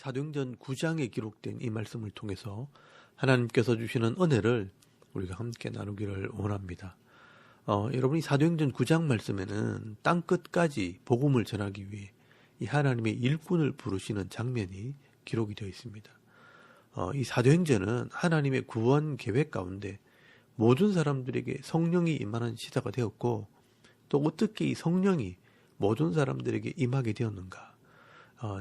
사도행전 9장에 기록된 이 말씀을 통해서 하나님께서 주시는 은혜를 우리가 함께 나누기를 원합니다. 여러분이 사도행전 9장 말씀에는 땅끝까지 복음을 전하기 위해 이 하나님의 일꾼을 부르시는 장면이 기록이 되어 있습니다. 이 사도행전은 하나님의 구원 계획 가운데 모든 사람들에게 성령이 임하는 시대가 되었고, 또 어떻게 이 성령이 모든 사람들에게 임하게 되었는가,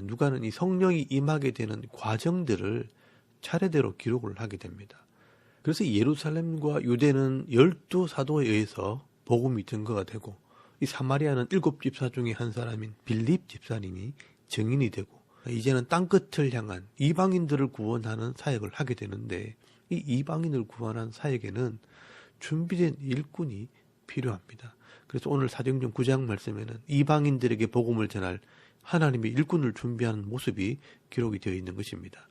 누가는 이 성령이 임하게 되는 과정들을 차례대로 기록을 하게 됩니다. 그래서 예루살렘과 유대는 12사도에 의해서 복음이 증거가 되고, 이 사마리아는 7집사 중에 한 사람인 빌립 집사님이 증인이 되고, 이제는 땅끝을 향한 이방인들을 구원하는 사역을 하게 되는데, 이 이방인을 구원한 사역에는 준비된 일꾼이 필요합니다. 그래서 오늘 사도행전 9장 말씀에는 이방인들에게 복음을 전할 하나님의 일꾼을 준비하는 모습이 기록이 되어 있는 것입니다.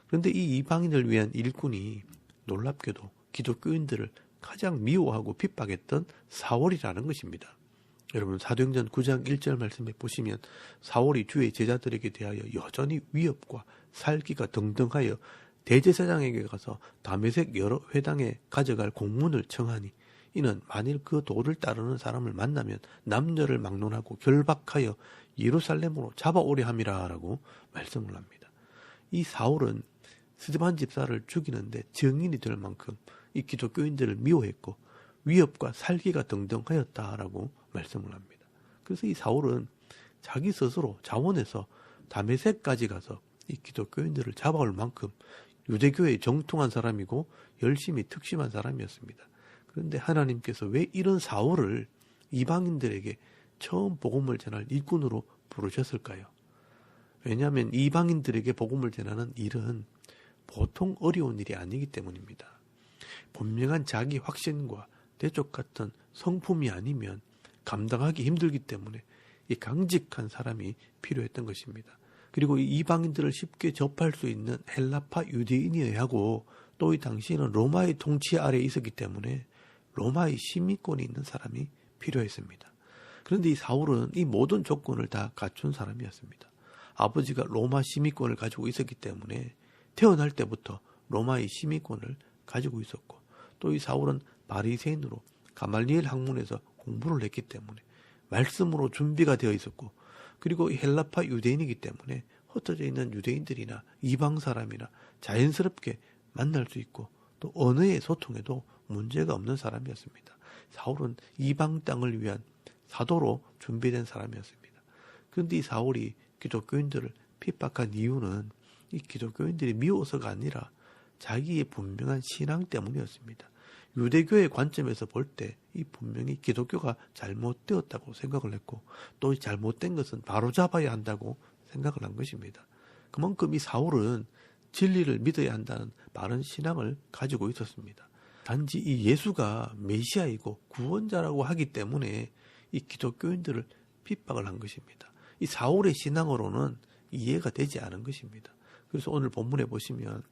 그런데 이 이방인을 위한 일꾼이 놀랍게도 기독교인들을 가장 미워하고 핍박했던 사울이라는 것입니다. 여러분, 사도행전 9장 1절 말씀에 보시면 사울이 주의 제자들에게 대하여 여전히 위협과 살기가 등등하여 대제사장에게 가서 다메섹 여러 회당에 가져갈 공문을 청하니, 이는 만일 그 도를 따르는 사람을 만나면 남녀를 막론하고 결박하여 예루살렘으로 잡아오려 함이라 라고 말씀을 합니다. 이 사울은 스데반 집사를 죽이는데 증인이 될 만큼 이 기독교인들을 미워했고 위협과 살기가 등등하였다라고 말씀을 합니다. 그래서 이 사울은 자기 스스로 자원해서 다메섹까지 가서 이 기독교인들을 잡아올 만큼 유대교에 정통한 사람이고 열심히 특심한 사람이었습니다. 그런데 하나님께서 왜 이런 사울을 이방인들에게 처음 복음을 전할 일꾼으로 부르셨을까요? 왜냐하면 이방인들에게 복음을 전하는 일은 보통 어려운 일이 아니기 때문입니다. 분명한 자기 확신과 대적 같은 성품이 아니면 감당하기 힘들기 때문에 이 강직한 사람이 필요했던 것입니다. 그리고 이 이방인들을 쉽게 접할 수 있는 헬라파 유대인이어야 하고, 또 이 당시에는 로마의 통치 아래에 있었기 때문에 로마의 시민권이 있는 사람이 필요했습니다. 그런데 이 사울은 이 모든 조건을 다 갖춘 사람이었습니다. 아버지가 로마 시민권을 가지고 있었기 때문에 태어날 때부터 로마의 시민권을 가지고 있었고, 또 이 사울은 바리새인으로 가말리엘 학문에서 공부를 했기 때문에 말씀으로 준비가 되어 있었고, 그리고 헬라파 유대인이기 때문에 흩어져 있는 유대인들이나 이방 사람이나 자연스럽게 만날 수 있고, 또 언어의 소통에도 문제가 없는 사람이었습니다. 사울은 이방 땅을 위한 사도로 준비된 사람이었습니다. 그런데 이 사울이 기독교인들을 핍박한 이유는 이 기독교인들이 미워서가 아니라 자기의 분명한 신앙 때문이었습니다. 유대교의 관점에서 볼 때 이 분명히 기독교가 잘못되었다고 생각을 했고, 또 잘못된 것은 바로잡아야 한다고 생각을 한 것입니다. 그만큼 이 사울은 진리를 믿어야 한다는 바른 신앙을 가지고 있었습니다. 단지 이 예수가 메시아이고 구원자라고 하기 때문에 이 기독교인들을 핍박을 한 것입니다. 이 사울의 신앙으로는 이해가 되지 않은 것입니다. 그래서 오늘 본문에 보시면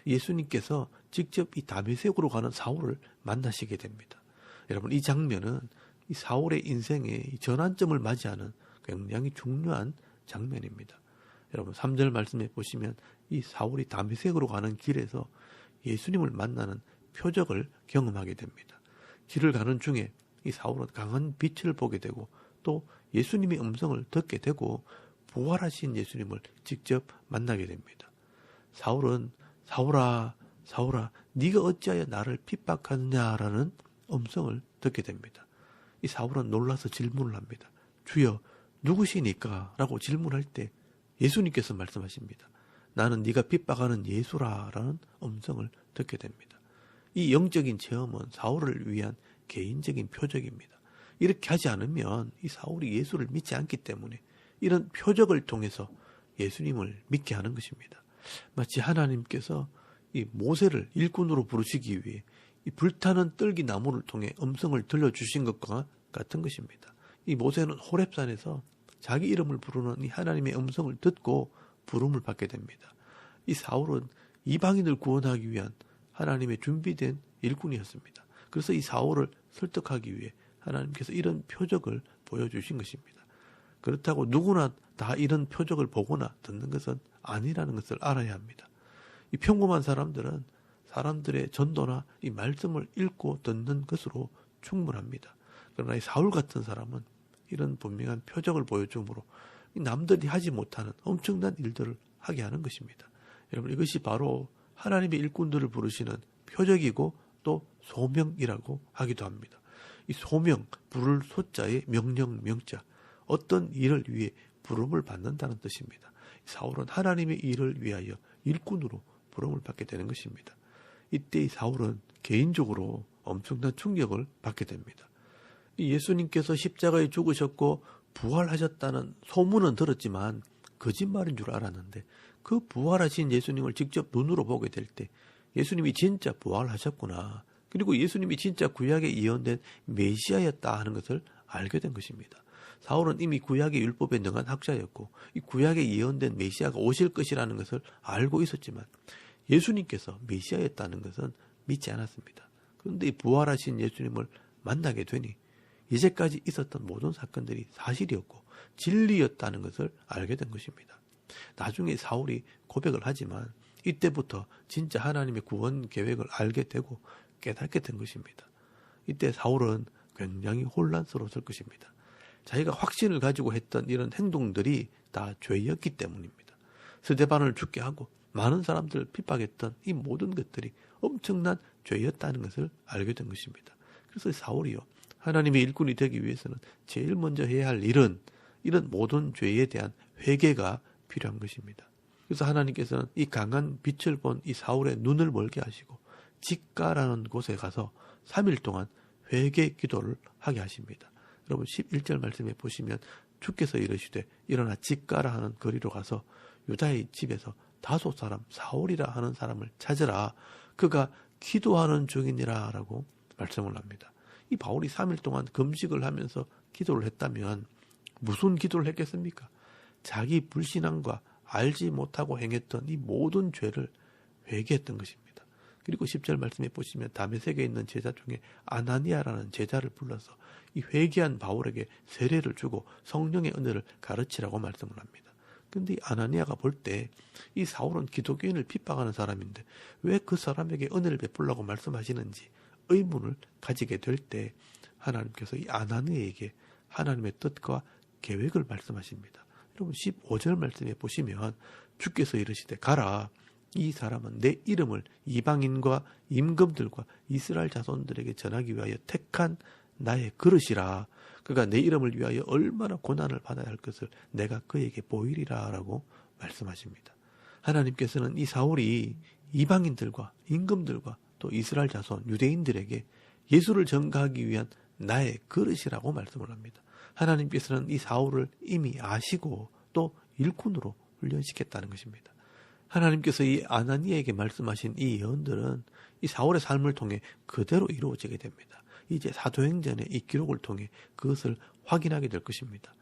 예수님께서 직접 이 다메섹으로 가는 사울을 만나시게 됩니다. 여러분, 이 장면은 이 사울의 인생의 전환점을 맞이하는 굉장히 중요한 장면입니다. 여러분, 3절 말씀에 보시면 이 사울이 다메섹으로 가는 길에서 예수님을 만나는 표적을 경험하게 됩니다. 길을 가는 중에 이 사울은 강한 빛을 보게 되고, 또 예수님의 음성을 듣게 되고, 부활하신 예수님을 직접 만나게 됩니다. 사울은 사울아, 사울아, 네가 어찌하여 나를 핍박하느냐라는 음성을 듣게 됩니다. 이 사울은 놀라서 질문을 합니다. 주여, 누구시니까? 라고 질문할 때 예수님께서 말씀하십니다. 나는 네가 핍박하는 예수라라는 음성을 듣게 됩니다. 이 영적인 체험은 사울을 위한 개인적인 표적입니다. 이렇게 하지 않으면 이 사울이 예수를 믿지 않기 때문에 이런 표적을 통해서 예수님을 믿게 하는 것입니다. 마치 하나님께서 이 모세를 일꾼으로 부르시기 위해 이 불타는 떨기 나무를 통해 음성을 들려주신 것과 같은 것입니다. 이 모세는 호렙산에서 자기 이름을 부르는 이 하나님의 음성을 듣고 부름을 받게 됩니다. 이 사울은 이방인을 구원하기 위한 하나님의 준비된 일꾼이었습니다. 그래서 이 사울을 설득하기 위해 하나님께서 이런 표적을 보여주신 것입니다. 그렇다고 누구나 다 이런 표적을 보거나 듣는 것은 아니라는 것을 알아야 합니다. 이 평범한 사람들은 사람들의 전도나 이 말씀을 읽고 듣는 것으로 충분합니다. 그러나 이 사울 같은 사람은 이런 분명한 표적을 보여줌으로 남들이 하지 못하는 엄청난 일들을 하게 하는 것입니다. 여러분, 이것이 바로 하나님의 일꾼들을 부르시는 표적이고 또 소명이라고 하기도 합니다. 이 소명, 부를 소자의 명령, 명자, 어떤 일을 위해 부름을 받는다는 뜻입니다. 사울은 하나님의 일을 위하여 일꾼으로 부름을 받게 되는 것입니다. 이때 이 사울은 개인적으로 엄청난 충격을 받게 됩니다. 예수님께서 십자가에 죽으셨고 부활하셨다는 소문은 들었지만 거짓말인 줄 알았는데, 그 부활하신 예수님을 직접 눈으로 보게 될 때 예수님이 진짜 부활하셨구나, 그리고 예수님이 진짜 구약에 예언된 메시아였다 하는 것을 알게 된 것입니다. 사울은 이미 구약의 율법에 능한 학자였고 이 구약에 예언된 메시아가 오실 것이라는 것을 알고 있었지만 예수님께서 메시아였다는 것은 믿지 않았습니다. 그런데 이 부활하신 예수님을 만나게 되니 이제까지 있었던 모든 사건들이 사실이었고 진리였다는 것을 알게 된 것입니다. 나중에 사울이 고백을 하지만 이때부터 진짜 하나님의 구원 계획을 알게 되고 깨닫게 된 것입니다. 이때 사울은 굉장히 혼란스러웠을 것입니다. 자기가 확신을 가지고 했던 이런 행동들이 다 죄였기 때문입니다. 스데반을 죽게 하고 많은 사람들을 핍박했던 이 모든 것들이 엄청난 죄였다는 것을 알게 된 것입니다. 그래서 사울이요, 하나님의 일꾼이 되기 위해서는 제일 먼저 해야 할 일은 이런 모든 죄에 대한 회개가 필요한 것입니다. 그래서 하나님께서는 이 강한 빛을 본 이 사울의 눈을 멀게 하시고 직가라는 곳에 가서 3일 동안 회개 기도를 하게 하십니다. 여러분 11절 말씀에 보시면 주께서 이르시되 일어나 직가라 하는 거리로 가서 유다의 집에서 다소 사람 사울이라 하는 사람을 찾으라, 그가 기도하는 중이니라 라고 말씀을 합니다. 이 바울이 3일 동안 금식을 하면서 기도를 했다면 무슨 기도를 했겠습니까? 자기 불신앙과 알지 못하고 행했던 이 모든 죄를 회개했던 것입니다. 그리고 10절 말씀에 보시면 다메섹에 있는 제자 중에 아나니아라는 제자를 불러서 이 회개한 바울에게 세례를 주고 성령의 은혜를 가르치라고 말씀을 합니다. 그런데 이 아나니아가 볼 때 이 사울은 기독교인을 핍박하는 사람인데 왜 그 사람에게 은혜를 베풀라고 말씀하시는지 의문을 가지게 될 때 하나님께서 이 아나니아에게 하나님의 뜻과 계획을 말씀하십니다. 여러분 15절 말씀에 보시면 주께서 이르시되 가라, 이 사람은 내 이름을 이방인과 임금들과 이스라엘 자손들에게 전하기 위하여 택한 나의 그릇이라, 그가 내 이름을 위하여 얼마나 고난을 받아야 할 것을 내가 그에게 보이리라 라고 말씀하십니다. 하나님께서는 이 사울이 이방인들과 임금들과 또 이스라엘 자손 유대인들에게 예수를 전가하기 위한 나의 그릇이라고 말씀을 합니다. 하나님께서는 이 사울을 이미 아시고 또 일꾼으로 훈련시켰다는 것입니다. 하나님께서 이 아나니아에게 말씀하신 이 예언들은 이 사울의 삶을 통해 그대로 이루어지게 됩니다. 이제 사도행전의 이 기록을 통해 그것을 확인하게 될 것입니다.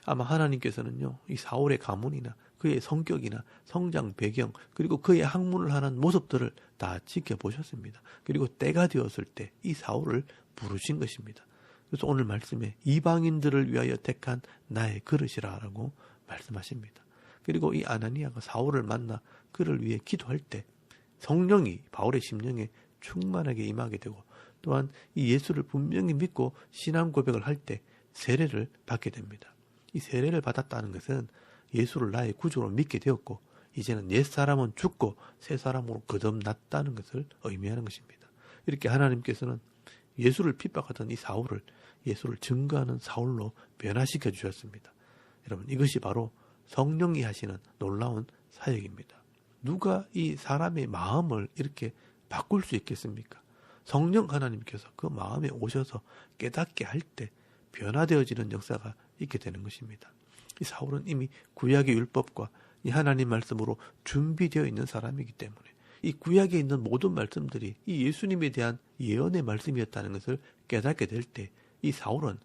아마 하나님께서는요, 이 사울의 가문이나 그의 성격이나 성장 배경 그리고 그의 학문을 하는 모습들을 다 지켜보셨습니다. 그리고 때가 되었을 때 이 사울을 부르신 것입니다. 그래서 오늘 말씀에 이방인들을 위하여 택한 나의 그릇이라고 말씀하십니다. 그리고 이 아나니아가 사울을 만나 그를 위해 기도할 때 성령이 바울의 심령에 충만하게 임하게 되고 또한 이 예수를 분명히 믿고 신앙 고백을 할 때 세례를 받게 됩니다. 이 세례를 받았다는 것은 예수를 나의 구주로 믿게 되었고 이제는 옛사람은 죽고 새사람으로 거듭났다는 것을 의미하는 것입니다. 이렇게 하나님께서는 예수를 핍박하던 이 사울을 예수를 증거하는 사울로 변화시켜 주셨습니다. 여러분, 이것이 바로 성령이 하시는 놀라운 사역입니다. 누가 이 사람의 마음을 이렇게 바꿀 수 있겠습니까? 성령 하나님께서 그 마음에 오셔서 깨닫게 할 때 변화되어지는 역사가 있게 되는 것입니다. 이 사울은 이미 구약의 율법과 이 하나님 말씀으로 준비되어 있는 사람이기 때문에 이 구약에 있는 모든 말씀들이 이 예수님에 대한 예언의 말씀이었다는 것을 깨닫게 될 때 이 사울은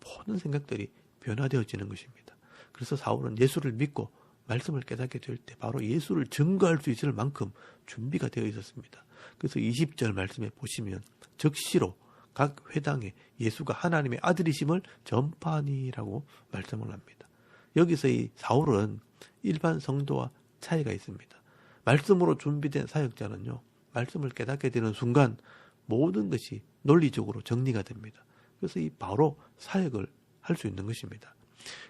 모든 생각들이 변화되어지는 것입니다. 그래서 사울은 예수를 믿고 말씀을 깨닫게 될 때 바로 예수를 증거할 수 있을 만큼 준비가 되어 있었습니다. 그래서 20절 말씀에 보시면 즉시로 각 회당에 예수가 하나님의 아들이심을 전파하니라고 말씀을 합니다. 여기서 이 사울은 일반 성도와 차이가 있습니다. 말씀으로 준비된 사역자는요, 말씀을 깨닫게 되는 순간 모든 것이 논리적으로 정리가 됩니다. 그래서 이 바로 사역을 할 수 있는 것입니다.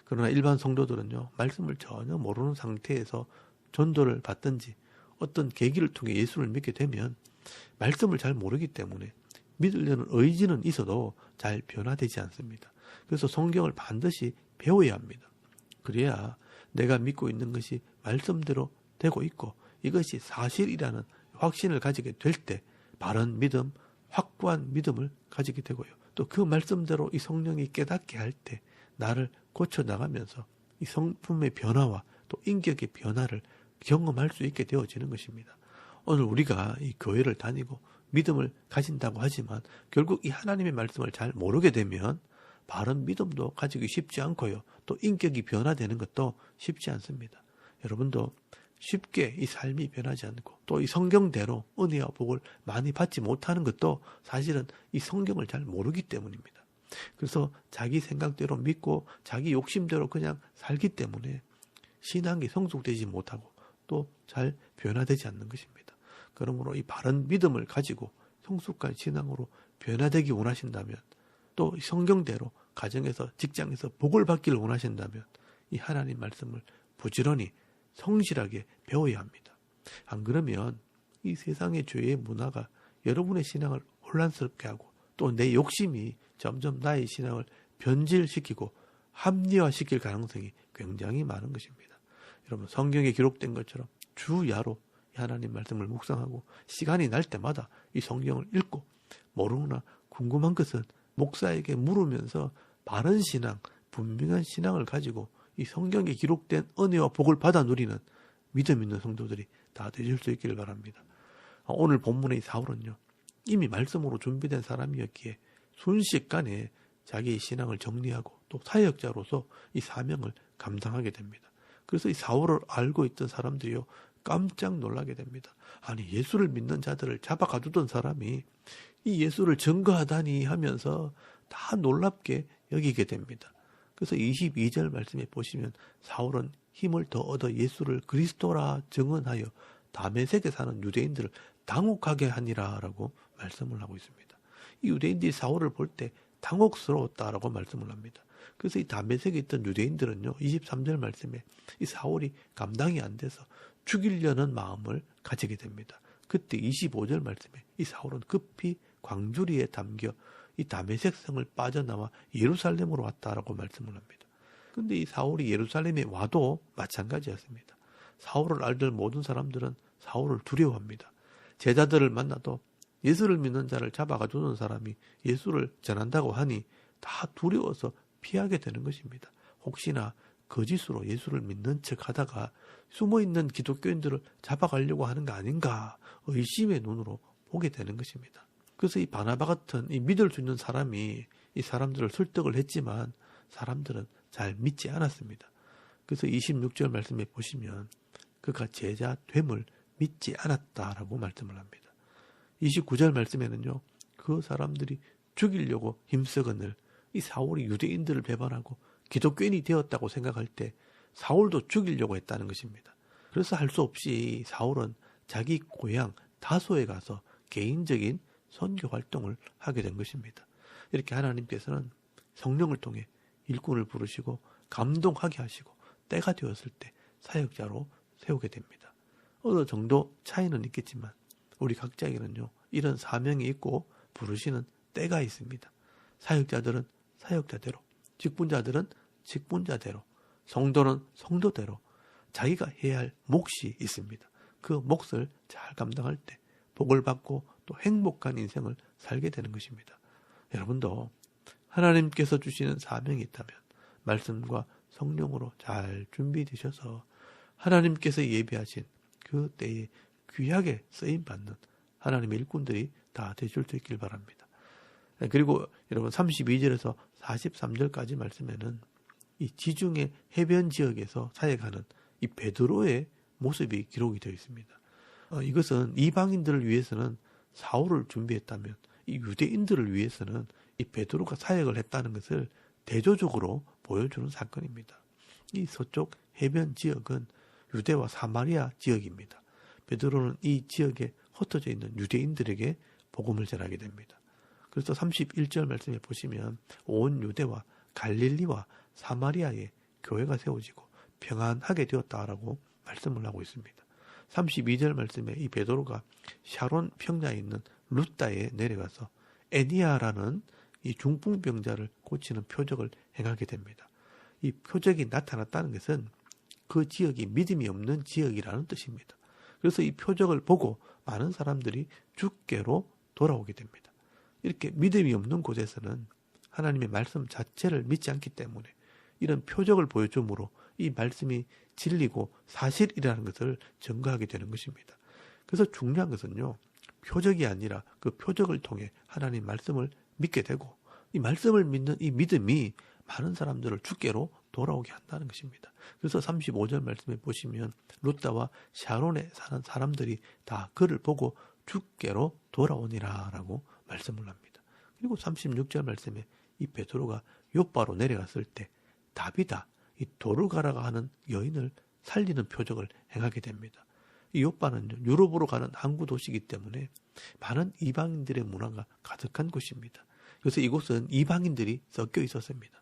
그러나 일반 성도들은요, 말씀을 전혀 모르는 상태에서 전도를 받든지 어떤 계기를 통해 예수를 믿게 되면 말씀을 잘 모르기 때문에 믿으려는 의지는 있어도 잘 변화되지 않습니다. 그래서 성경을 반드시 배워야 합니다. 그래야 내가 믿고 있는 것이 말씀대로 되고 있고 이것이 사실이라는 확신을 가지게 될 때 바른 믿음, 확고한 믿음을 가지게 되고요. 또 그 말씀대로 이 성령이 깨닫게 할 때 나를 고쳐나가면서 이 성품의 변화와 또 인격의 변화를 경험할 수 있게 되어지는 것입니다. 오늘 우리가 이 교회를 다니고 믿음을 가진다고 하지만 결국 이 하나님의 말씀을 잘 모르게 되면 바른 믿음도 가지기 쉽지 않고요. 또 인격이 변화되는 것도 쉽지 않습니다. 여러분도 쉽게 이 삶이 변하지 않고 또 이 성경대로 은혜와 복을 많이 받지 못하는 것도 사실은 이 성경을 잘 모르기 때문입니다. 그래서 자기 생각대로 믿고 자기 욕심대로 그냥 살기 때문에 신앙이 성숙되지 못하고 또 잘 변화되지 않는 것입니다. 그러므로 이 바른 믿음을 가지고 성숙한 신앙으로 변화되기 원하신다면 또 성경대로 가정에서 직장에서 복을 받기를 원하신다면 이 하나님 말씀을 부지런히 성실하게 배워야 합니다. 안 그러면 이 세상의 죄의 문화가 여러분의 신앙을 혼란스럽게 하고 또 내 욕심이 점점 나의 신앙을 변질시키고 합리화시킬 가능성이 굉장히 많은 것입니다. 여러분 성경에 기록된 것처럼 주야로 하나님 말씀을 묵상하고 시간이 날 때마다 이 성경을 읽고 모르거나 궁금한 것은 목사에게 물으면서 바른 신앙, 분명한 신앙을 가지고 이 성경에 기록된 은혜와 복을 받아 누리는 믿음 있는 성도들이 다 되실 수 있기를 바랍니다. 오늘 본문의 사울은요, 이미 말씀으로 준비된 사람이었기에 순식간에 자기의 신앙을 정리하고 또 사역자로서 이 사명을 감당하게 됩니다. 그래서 이 사울을 알고 있던 사람들이요, 깜짝 놀라게 됩니다. 아니 예수를 믿는 자들을 잡아가두던 사람이 이 예수를 증거하다니 하면서 다 놀랍게 여기게 됩니다. 그래서 22절 말씀에 보시면 사울은 힘을 더 얻어 예수를 그리스도라 증언하여 다메섹에 사는 유대인들을 당혹하게 하니라 라고 말씀을 하고 있습니다. 이 유대인들이 사울을 볼 때 당혹스러웠다라고 말씀을 합니다. 그래서 이 다메섹에 있던 유대인들은요, 23절 말씀에 이 사울이 감당이 안 돼서 죽이려는 마음을 가지게 됩니다. 그때 25절 말씀에 이 사울은 급히 광주리에 담겨 이 다메섹 성을 빠져나와 예루살렘으로 왔다라고 말씀을 합니다. 근데 이 사울이 예루살렘에 와도 마찬가지였습니다. 사울을 알던 모든 사람들은 사울을 두려워합니다. 제자들을 만나도 예수를 믿는 자를 잡아가두는 사람이 예수를 전한다고 하니 다 두려워서 피하게 되는 것입니다. 혹시나 거짓으로 예수를 믿는 척 하다가 숨어있는 기독교인들을 잡아가려고 하는 거 아닌가 의심의 눈으로 보게 되는 것입니다. 그래서 이 바나바 같은 이 믿을 수 있는 사람이 이 사람들을 설득을 했지만 사람들은 잘 믿지 않았습니다. 그래서 26절 말씀에 보시면 그가 제자 됨을 믿지 않았다라고 말씀을 합니다. 29절 말씀에는요, 그 사람들이 죽이려고 힘쓰거늘 이 사울이 유대인들을 배반하고 기독교인이 되었다고 생각할 때 사울도 죽이려고 했다는 것입니다. 그래서 할 수 없이 사울은 자기 고향 다소에 가서 개인적인 선교 활동을 하게 된 것입니다. 이렇게 하나님께서는 성령을 통해 일꾼을 부르시고 감동하게 하시고 때가 되었을 때 사역자로 세우게 됩니다. 어느 정도 차이는 있겠지만 우리 각자에게는요, 이런 사명이 있고 부르시는 때가 있습니다. 사역자들은 사역자대로, 직분자들은 직분자대로, 성도는 성도대로 자기가 해야 할 몫이 있습니다. 그 몫을 잘 감당할 때 복을 받고 또 행복한 인생을 살게 되는 것입니다. 여러분도 하나님께서 주시는 사명이 있다면 말씀과 성령으로 잘 준비되셔서 하나님께서 예비하신 그 때에 귀하게 쓰임받는 하나님의 일꾼들이 다 되실 수 있길 바랍니다. 그리고 여러분 32절에서 43절까지 말씀에는 이 지중해 해변 지역에서 사역하는 이 베드로의 모습이 기록이 되어 있습니다. 이것은 이방인들을 위해서는 사울을 준비했다면 이 유대인들을 위해서는 이 베드로가 사역을 했다는 것을 대조적으로 보여주는 사건입니다. 이 서쪽 해변 지역은 유대와 사마리아 지역입니다. 베드로는 이 지역에 흩어져 있는 유대인들에게 복음을 전하게 됩니다. 그래서 31절 말씀에 보시면 온 유대와 갈릴리와 사마리아에 교회가 세워지고 평안하게 되었다라고 말씀을 하고 있습니다. 32절 말씀에 이 베드로가 샤론 평야에 있는 루다에 내려가서 에니아라는 이 중풍병자를 고치는 표적을 행하게 됩니다. 이 표적이 나타났다는 것은 그 지역이 믿음이 없는 지역이라는 뜻입니다. 그래서 이 표적을 보고 많은 사람들이 주께로 돌아오게 됩니다. 이렇게 믿음이 없는 곳에서는 하나님의 말씀 자체를 믿지 않기 때문에 이런 표적을 보여줌으로 이 말씀이 진리고 사실이라는 것을 증거하게 되는 것입니다. 그래서 중요한 것은요, 표적이 아니라 그 표적을 통해 하나님 말씀을 믿게 되고 이 말씀을 믿는 이 믿음이 많은 사람들을 주께로 돌아오게 한다는 것입니다. 그래서 35절 말씀에 보시면 루다와 샤론에 사는 사람들이 다 그를 보고 주께로 돌아오니라 라고 말씀을 합니다. 그리고 36절 말씀에 이 베드로가 요바로 내려갔을 때 다비다, 이 도르가라가 하는 여인을 살리는 표적을 행하게 됩니다. 이 요바는 유럽으로 가는 항구 도시이기 때문에 많은 이방인들의 문화가 가득한 곳입니다. 그래서 이곳은 이방인들이 섞여 있었습니다.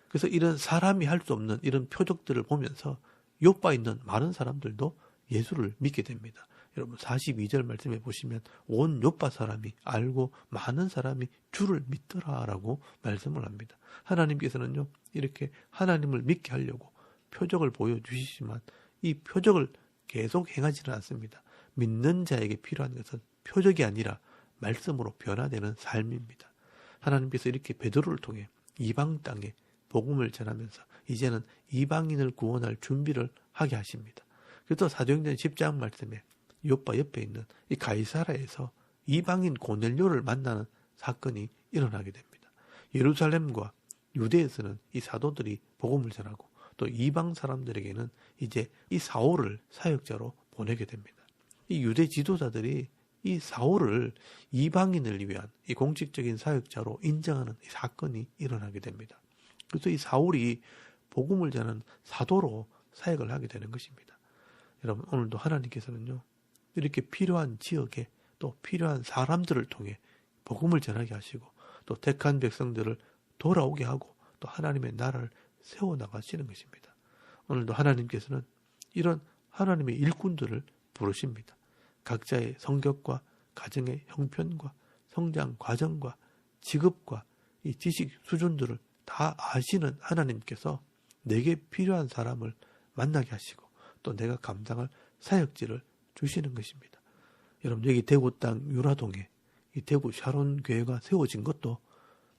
그래서 이런 사람이 할 수 없는 이런 표적들을 보면서 요바에 있는 많은 사람들도 예수를 믿게 됩니다. 여러분 42절 말씀에 보시면 온 요바 사람이 알고 많은 사람이 주를 믿더라라고 말씀을 합니다. 하나님께서는요, 이렇게 하나님을 믿게 하려고 표적을 보여주시지만 이 표적을 계속 행하지는 않습니다. 믿는 자에게 필요한 것은 표적이 아니라 말씀으로 변화되는 삶입니다. 하나님께서 이렇게 베드로를 통해 이방 땅에 복음을 전하면서 이제는 이방인을 구원할 준비를 하게 하십니다. 그래서 사도행전 10장 말씀에 요빠 옆에 있는 이 가이사라에서 이방인 고넬료를 만나는 사건이 일어나게 됩니다. 예루살렘과 유대에서는 이 사도들이 복음을 전하고 또 이방 사람들에게는 이제 이 사울을 사역자로 보내게 됩니다. 이 유대 지도자들이 이 사울을 이방인을 위한 이 공식적인 사역자로 인정하는 이 사건이 일어나게 됩니다. 그래서 이 사울이 복음을 전하는 사도로 사역을 하게 되는 것입니다. 여러분, 오늘도 하나님께서는요, 이렇게 필요한 지역에 또 필요한 사람들을 통해 복음을 전하게 하시고 또 택한 백성들을 돌아오게 하고 또 하나님의 나라를 세워나가시는 것입니다. 오늘도 하나님께서는 이런 하나님의 일꾼들을 부르십니다. 각자의 성격과 가정의 형편과 성장 과정과 직업과 이 지식 수준들을 다 아시는 하나님께서 내게 필요한 사람을 만나게 하시고 또 내가 감당할 사역지를 주시는 것입니다. 여러분, 여기 대구 땅 유라동에 이 대구 샤론 교회가 세워진 것도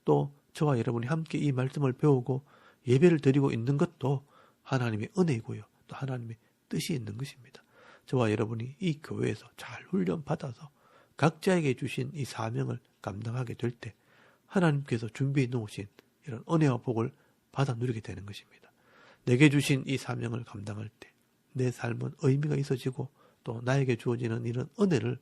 또 저와 여러분이 함께 이 말씀을 배우고 예배를 드리고 있는 것도 하나님의 은혜이고요. 또 하나님의 뜻이 있는 것입니다. 저와 여러분이 이 교회에서 잘 훈련받아서 각자에게 주신 이 사명을 감당하게 될 때 하나님께서 준비해 놓으신 이런 은혜와 복을 받아 누리게 되는 것입니다. 내게 주신 이 사명을 감당할 때 내 삶은 의미가 있어지고 또 나에게 주어지는 이런 은혜를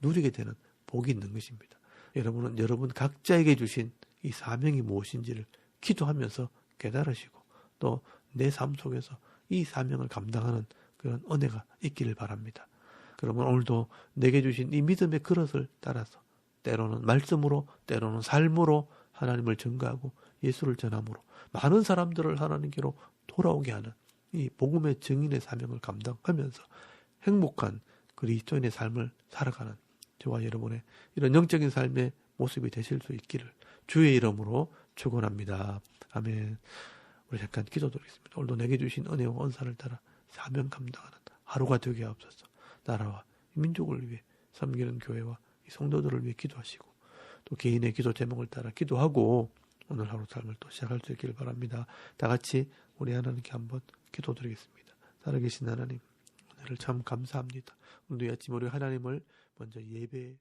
누리게 되는 복이 있는 것입니다. 여러분은 여러분 각자에게 주신 이 사명이 무엇인지를 기도하면서 깨달으시고 또 내 삶 속에서 이 사명을 감당하는 그런 은혜가 있기를 바랍니다. 그러면 오늘도 내게 주신 이 믿음의 그릇을 따라서 때로는 말씀으로 때로는 삶으로 하나님을 증거하고 예수를 전함으로 많은 사람들을 하나님께로 돌아오게 하는 이 복음의 증인의 사명을 감당하면서 행복한 그리스도인의 삶을 살아가는 저와 여러분의 이런 영적인 삶의 모습이 되실 수 있기를 주의 이름으로 축원합니다. 아멘. 우리 잠깐 기도드리겠습니다. 오늘도 내게 주신 은혜와 은사를 따라 사명 감당하는 하루가 되게 하옵소서. 나라와 민족을 위해 섬기는 교회와 이 성도들을 위해 기도하시고 또 개인의 기도 제목을 따라 기도하고 오늘 하루 삶을 또 시작할 수 있기를 바랍니다. 다 같이 우리 하나님께 한번 기도드리겠습니다. 살아계신 하나님, 오늘을 참 감사합니다. 오늘도 이 아침 우리 하나님을 먼저 예배